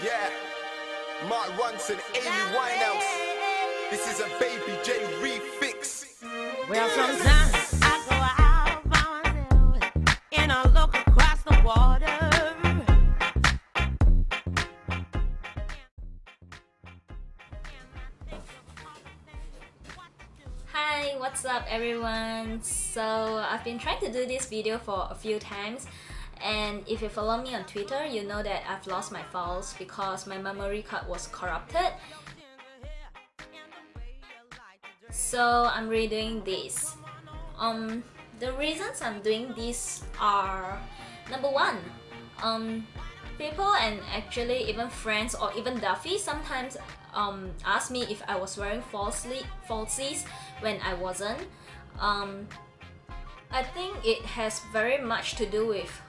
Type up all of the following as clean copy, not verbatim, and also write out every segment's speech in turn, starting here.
Yeah, Mark Ronson, Amy Winehouse. This is a Baby J refix. Well, sometimes I go out by myself and I look across the water. Hi, what's up everyone? So I've been trying to do this video for a few times, and if you follow me on Twitter, you know that I've lost my files because my memory card was corrupted. So I'm redoing this. The reasons I'm doing this are, number one, people and actually even friends or even Duffy sometimes ask me if I was wearing falsies when I wasn't. I think it has very much to do with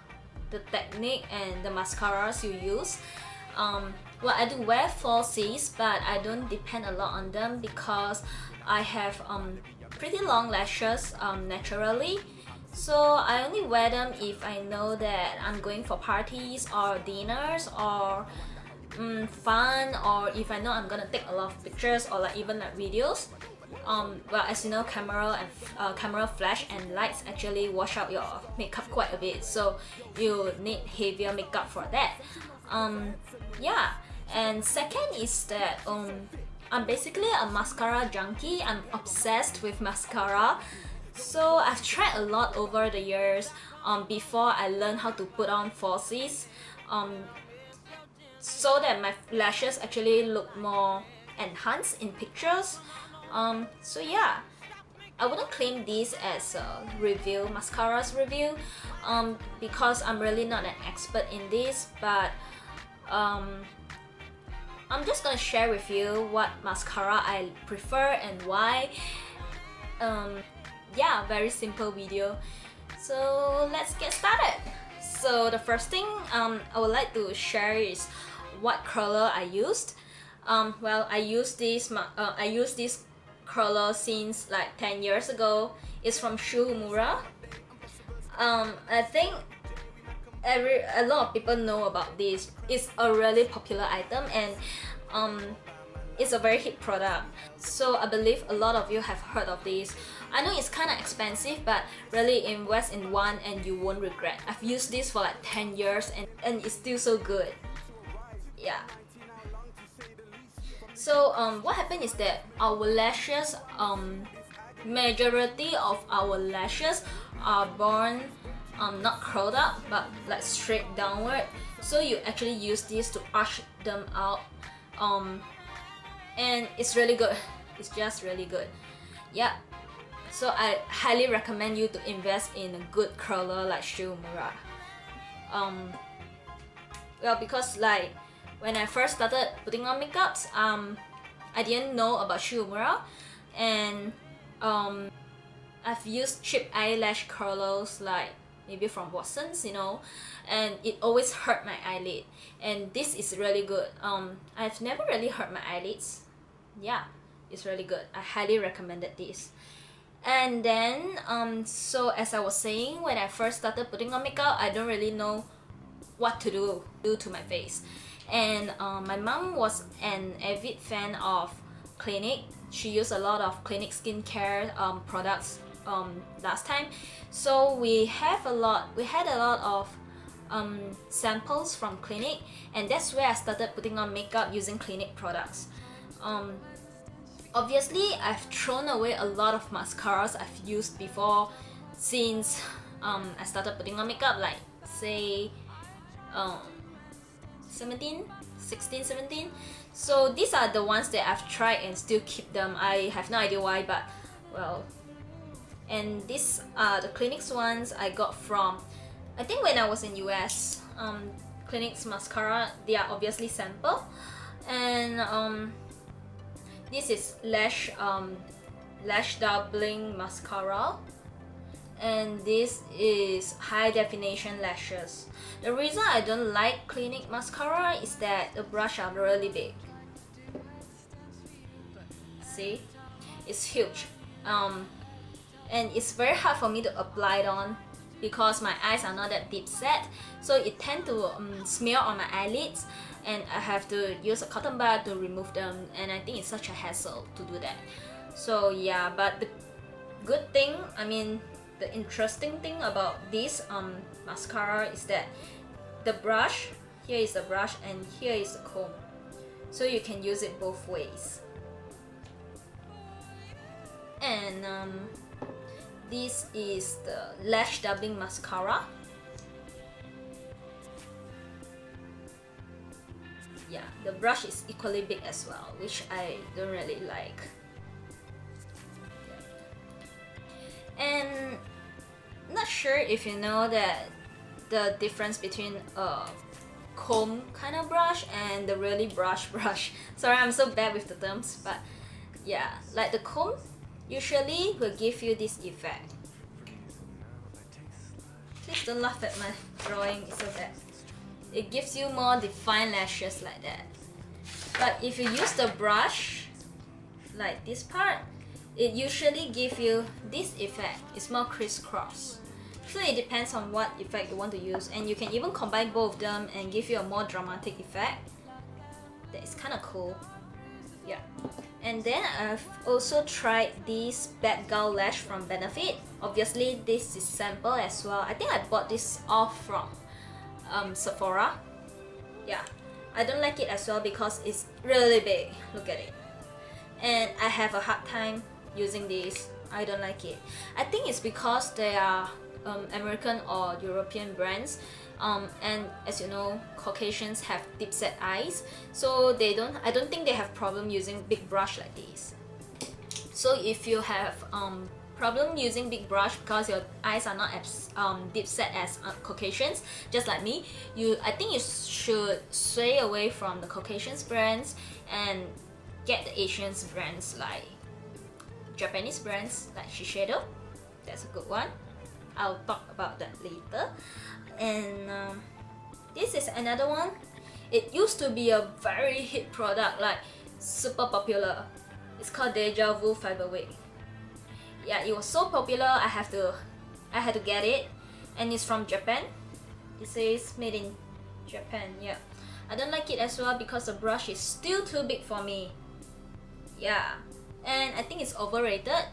the technique and the mascaras you use. Well, I do wear falsies, but I don't depend a lot on them because I have pretty long lashes naturally. So I only wear them if I know that I'm going for parties or dinners or fun, or if I know I'm gonna take a lot of pictures or like even like videos. Well, as you know, camera flash and lights actually wash out your makeup quite a bit, so you need heavier makeup for that. Yeah, and second is that I'm basically a mascara junkie. I'm obsessed with mascara. So I've tried a lot over the years before I learned how to put on falsies, so that my lashes actually look more enhanced in pictures. So yeah, I wouldn't claim this as a review, mascaras review, because I'm really not an expert in this, but I'm just gonna share with you what mascara I prefer and why. Yeah, very simple video. So let's get started. So the first thing I would like to share is what curler I used. Well, I use this curler since like 10 years ago. It's from Shuumura. I think a lot of people know about this. It's a really popular item, and it's a very hit product. So I believe a lot of you have heard of this. I know it's kind of expensive, but really invest in one and you won't regret. I've used this for like 10 years and it's still so good. Yeah. So what happened is that our lashes, majority of our lashes are born not curled up but like straight downward. So you actually use this to arch them out, and it's really good. It's just really good. Yeah. So I highly recommend you to invest in a good curler like Shuumura. Well, because like when I first started putting on makeups, I didn't know about Shuumura, and I've used cheap eyelash curlers like maybe from Watson's, you know, and it always hurt my eyelid. And this is really good. I've never really hurt my eyelids. Yeah, it's really good. I highly recommended this. And then so as I was saying, when I first started putting on makeup, I don't really know what to do to my face. And my mom was an avid fan of Clinique. She used a lot of Clinique skincare products last time. So we had a lot of samples from Clinique, and that's where I started putting on makeup using Clinique products. Obviously, I've thrown away a lot of mascaras I've used before since I started putting on makeup, like say 16, 17. So these are the ones that I've tried and still keep them. I have no idea why, but well. And these are the Clinique's ones I got from, I think when I was in US. Clinique's mascara, they are obviously sample. And this is lash doubling mascara, and this is high definition lashes. The reason I don't like Clinique mascara is that the brush are really big. See, it's huge, and it's very hard for me to apply it on because my eyes are not that deep set, so it tend to smear on my eyelids, and I have to use a cotton bud to remove them, and I think it's such a hassle to do that. So yeah, but the good thing, I mean the interesting thing about this mascara is that the brush, here is the brush and here is the comb, so you can use it both ways. And this is the lash dubbing mascara. Yeah, the brush is equally big as well, which I don't really like. And not sure if you know that the difference between a comb kind of brush and the really brush. Sorry, I'm so bad with the terms, but yeah, like the comb usually will give you this effect. Please don't laugh at my drawing, it's so bad. It gives you more defined lashes like that. But if you use the brush, like this part, it usually gives you this effect. It's more crisscross. So it depends on what effect you want to use, and you can even combine both of them and give you a more dramatic effect. That is kind of cool. Yeah. And then I've also tried this Bad Gal Lash from Benefit. Obviously this is sample as well. I think I bought this off from Sephora. Yeah, I don't like it as well because it's really big. Look at it. And I have a hard time using this. I don't like it. I think it's because they are American or European brands, and as you know, Caucasians have deep set eyes, so I don't think they have problem using big brush like this. So if you have problem using big brush because your eyes are not as deep set as Caucasians, just like me, I think you should stray away from the Caucasians brands and get the Asians brands, like Japanese brands like Shiseido. That's a good one. I'll talk about that later. And this is another one. It used to be a very hit product, like super popular. It's called Deja Vu Fiber Wig. Yeah, it was so popular, I had to get it, and it's from Japan. It says made in Japan. Yeah, I don't like it as well because the brush is still too big for me. Yeah, and I think it's overrated.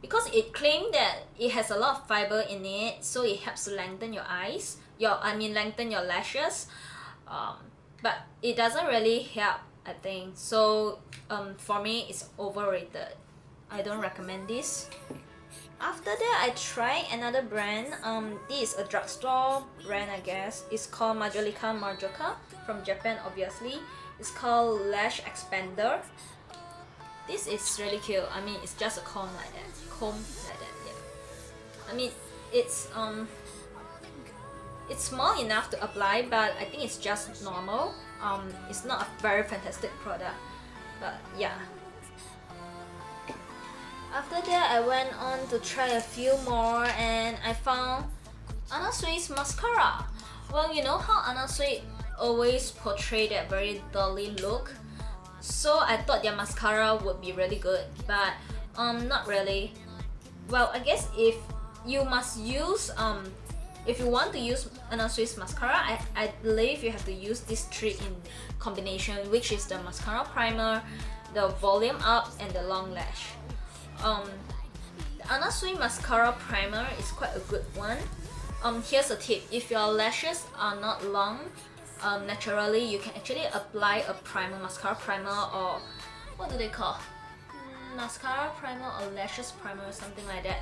Because it claimed that it has a lot of fiber in it, so it helps to lengthen your eyes, lengthen your lashes, but it doesn't really help, I think. So for me, it's overrated. I don't recommend this. After that, I tried another brand. This is a drugstore brand, I guess. It's called Majolica from Japan, obviously. It's called Lash Expander. This is really cute. I mean, it's just a comb like that. Yeah. I mean, it's small enough to apply, but I think it's just normal. It's not a very fantastic product, but yeah. After that, I went on to try a few more, and I found Anna Sui's mascara. Well, you know how Anna Sui always portray that very dolly look, so I thought their mascara would be really good, but not really. Well, I guess if you must use if you want to use Anna Sui's mascara, I believe you have to use these three in combination, which is the mascara primer, the volume up, and the long lash. The Anna Sui mascara primer is quite a good one. Here's a tip: if your lashes are not long naturally, you can actually apply a primer, mascara primer, or what do they call? Mascara primer or lashes primer or something like that.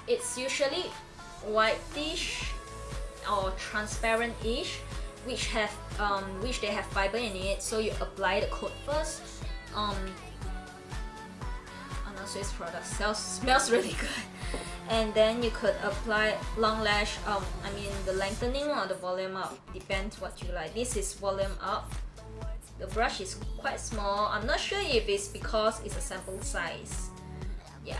It's usually whitish or transparent-ish, which they have fiber in it. So you apply the coat first. Anna Sui's product smells really good. And then you could apply long lash, the lengthening or the volume up, depends what you like. This is volume up. The brush is quite small. I'm not sure if it's because it's a sample size. Yeah.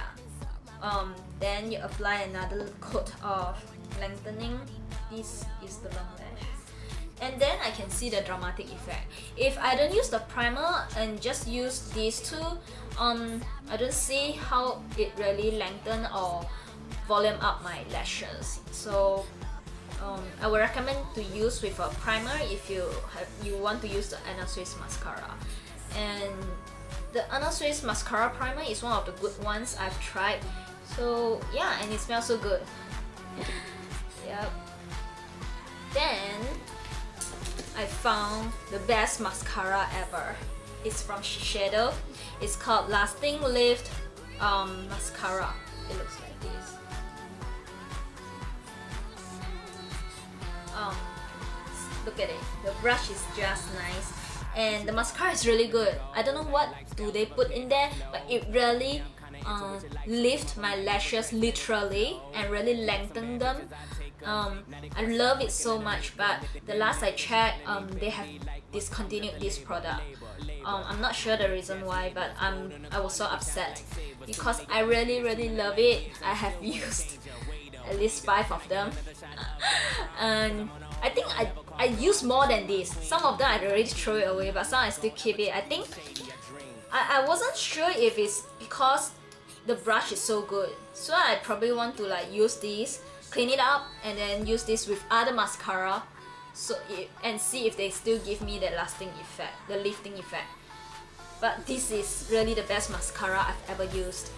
Then you apply another coat of lengthening. This is the long lash. And then I can see the dramatic effect. If I don't use the primer and just use these two, I don't see how it really lengthen or volume up my lashes. So I would recommend to use with a primer if you want to use the Anna Swiss mascara. And the Anna Swiss mascara primer is one of the good ones I've tried. So yeah, and it smells so good. Yep. Then I found the best mascara ever. It's from Shiseido. It's called Lasting Lift Mascara. It looks like this. Look at it. The brush is just nice, and the mascara is really good. I don't know what do they put in there, but it really lift my lashes literally and really lengthen them. I love it so much, but the last I checked, they have discontinued this product. I'm not sure the reason why, but I was so upset because I really love it. I have used at least 5 of them, and I think I use more than this. Some of them I already throw it away, but some I still keep it. I think I wasn't sure if it's because the brush is so good, so I probably want to like use this, clean it up, and then use this with other mascara, and see if they still give me that lasting effect, the lifting effect. But this is really the best mascara I've ever used.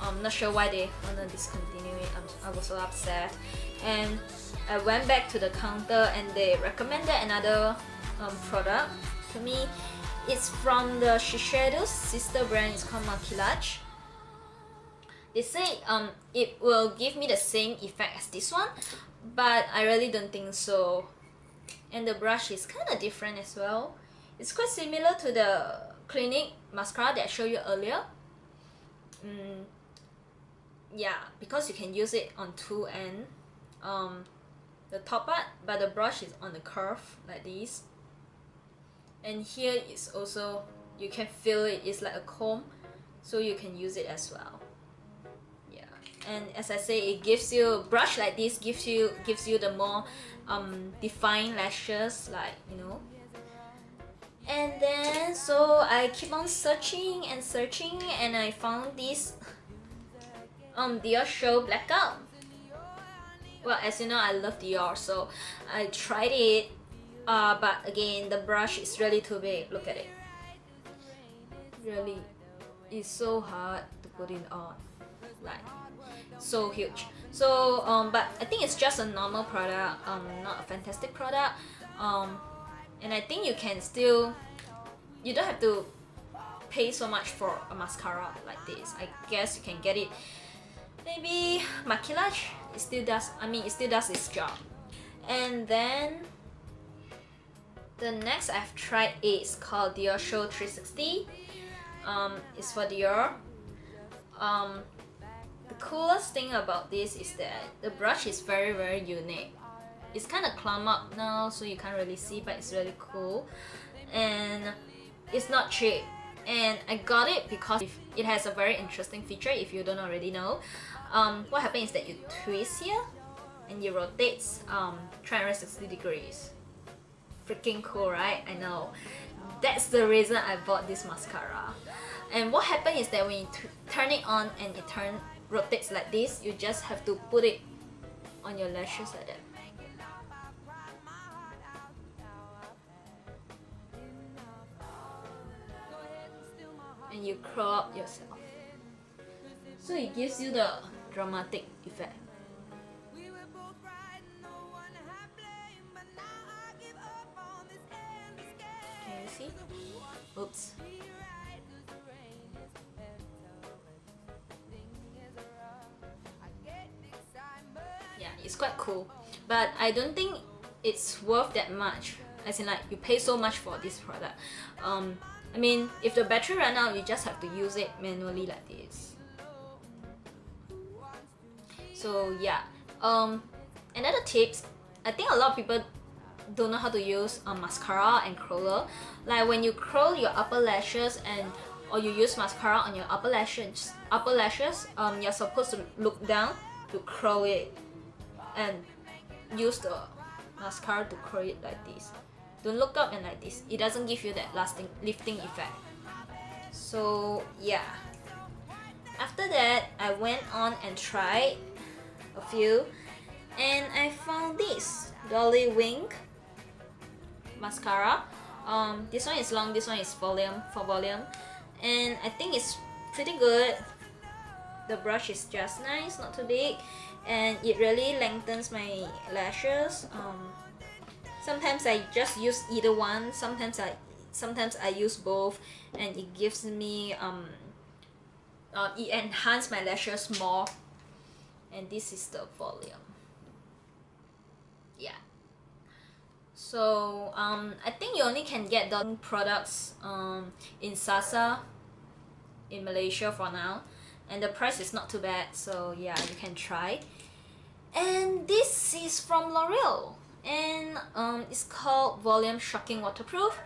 I'm not sure why they wanna discontinue it. I was so upset, and I went back to the counter and they recommended another product to me. It's from the Shiseido's sister brand. It's called Maquillage. They say it will give me the same effect as this one, but I really don't think so. And the brush is kind of different as well. It's quite similar to the Clinique mascara that I showed you earlier. Yeah, because you can use it on two ends, the top part, but the brush is on the curve like this. And here is also, you can feel it, it's like a comb, so you can use it as well. Yeah, and as I say, it gives you, brush like this gives you the more defined lashes, like, you know. And then so I keep on searching and searching, and I found this Dior Show Blackout. Well, as you know, I love Dior, so I tried it, but again, the brush is really too big. Look at it. Really, it's so hard to put it on, like so huge. So but I think it's just a normal product, not a fantastic product. And I think you can still, you don't have to pay so much for a mascara like this. I guess you can get it. Maybe Maquillage, it still does. I mean, it still does its job. And then the next I've tried is called Dior Show 360. It's for Dior. The coolest thing about this is that the brush is very unique. It's kind of clumped up now, so you can't really see, but it's really cool. And it's not cheap. And I got it because it has a very interesting feature if you don't already know. What happens is that you twist here and you rotate 360 degrees. Freaking cool, right? I know. That's the reason I bought this mascara. And what happens is that when you turn it on and it rotates like this, you just have to put it on your lashes like that. And you curl up yourself, so it gives you the dramatic effect. Can you see? Oops. Yeah, it's quite cool, but I don't think it's worth that much. As in, like, you pay so much for this product. I mean, if the battery ran out, you just have to use it manually like this. So yeah, another tips, I think a lot of people don't know how to use mascara and curler. Like when you curl your upper lashes or you use mascara on your upper lashes, you're supposed to look down to curl it and use the mascara to curl it like this. Don't look up and like this. It doesn't give you that lasting lifting effect. So yeah. After that, I went on and tried a few, and I found this Dolly Wink mascara. This one is long, this one is volume for volume, and I think it's pretty good. The brush is just nice, not too big, and it really lengthens my lashes. Sometimes I just use either one. Sometimes I use both, and it gives me it enhances my lashes more. And this is the volume. Yeah. So I think you only can get the products in Sasa in Malaysia for now, and the price is not too bad. So yeah, you can try. And this is from L'Oreal, and it's called Volume Shocking Waterproof.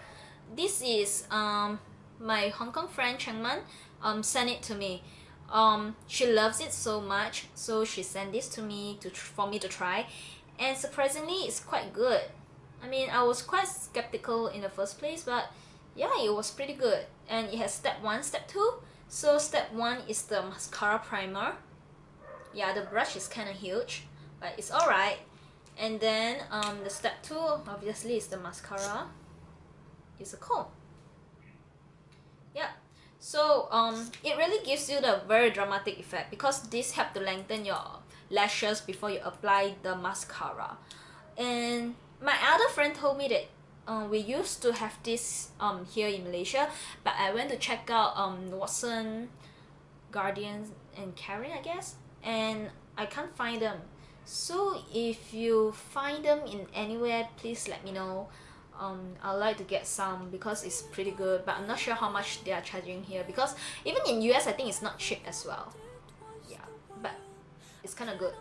This is my Hong Kong friend Chengman sent it to me. She loves it so much, so she sent this to me for me to try, and surprisingly it's quite good. I mean, I was quite skeptical in the first place, but yeah, it was pretty good. And it has step 1, step 2. So step 1 is the mascara primer. Yeah, the brush is kind of huge, but it's alright. And then the step 2 obviously is the mascara. It's a comb. Yeah. So it really gives you the very dramatic effect, because this helps to lengthen your lashes before you apply the mascara. And my other friend told me that we used to have this here in Malaysia, but I went to check out Watson, Guardian, and Karen, I guess, and I can't find them. So if you find them in anywhere, please let me know. I'd like to get some because it's pretty good, but I'm not sure how much they are charging here, because even in US I think it's not cheap as well. Yeah, but it's kind of good.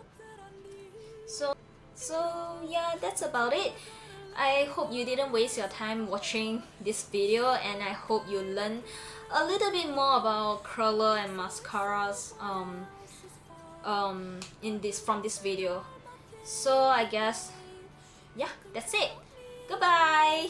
So yeah, that's about it. I hope you didn't waste your time watching this video, and I hope you learn a little bit more about curler and mascaras from this video. So I guess yeah, that's it. Goodbye!